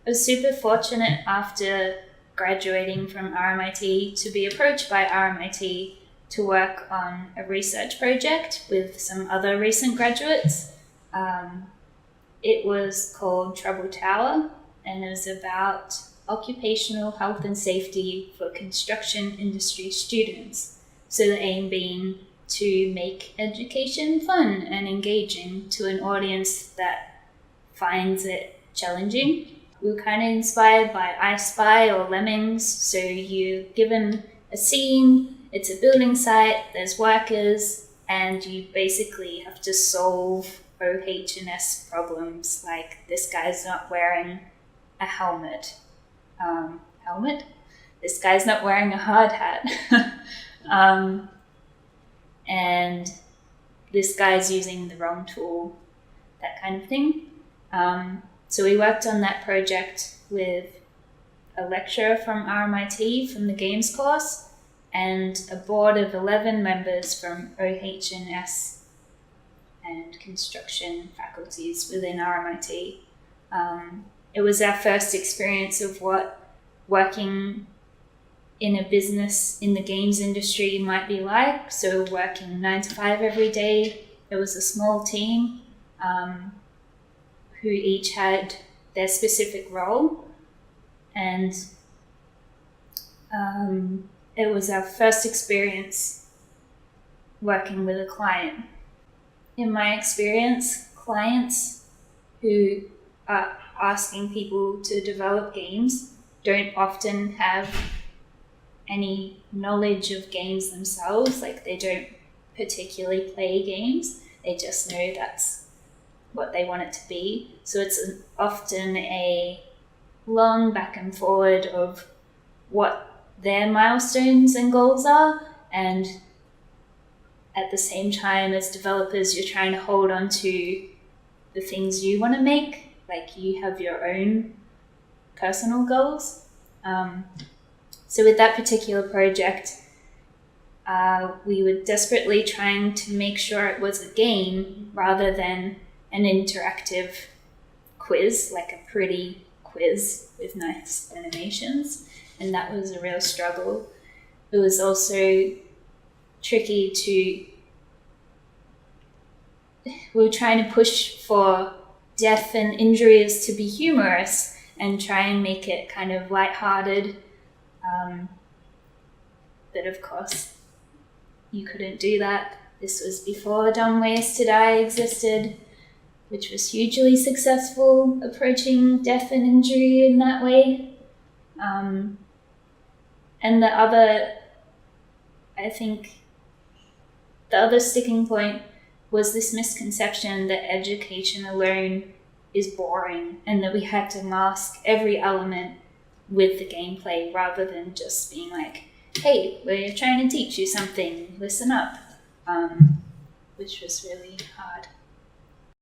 I was super fortunate after graduating from RMIT to be approached by RMIT to work on a research project with some other recent graduates. It was called Trouble Tower, and it was about occupational health and safety for construction industry students. So the aim being to make education fun and engaging to an audience that finds it challenging. We were kind of inspired by I Spy or Lemmings. So you're given a scene, it's a building site, there's workers, and you basically have to solve OH&S problems, like this guy's not wearing a helmet. This guy's not wearing a hard hat. And this guy's using the wrong tool, that kind of thing. So we worked on that project with a lecturer from RMIT from the games course and a board of 11 members from OH&S and construction faculties within RMIT. It was our first experience of what working in a business in the games industry might be like. So working 9 to 5 every day. It was a small team who each had their specific role, and it was our first experience working with a client. In my experience, clients who are asking people to develop games don't often have any knowledge of games themselves. Like, they don't particularly play games, they just know that's what they want it to be. So it's often a long back and forward of what their milestones and goals are, and at the same time, as developers, you're trying to hold on to the things you want to make. Like, you have your own personal goals. So with that particular project, we were desperately trying to make sure it was a game rather than an interactive quiz, like a pretty quiz with nice animations. And that was a real struggle. It was also tricky we were trying to push for death and injuries to be humorous and try and make it kind of lighthearted. But of course, you couldn't do that. This was before Dumb Ways to Die existed, which was hugely successful, approaching death and injury in that way. And the other sticking point was this misconception that education alone is boring and that we had to mask every element with the gameplay rather than just being like, hey, we're trying to teach you something, listen up, which was really hard.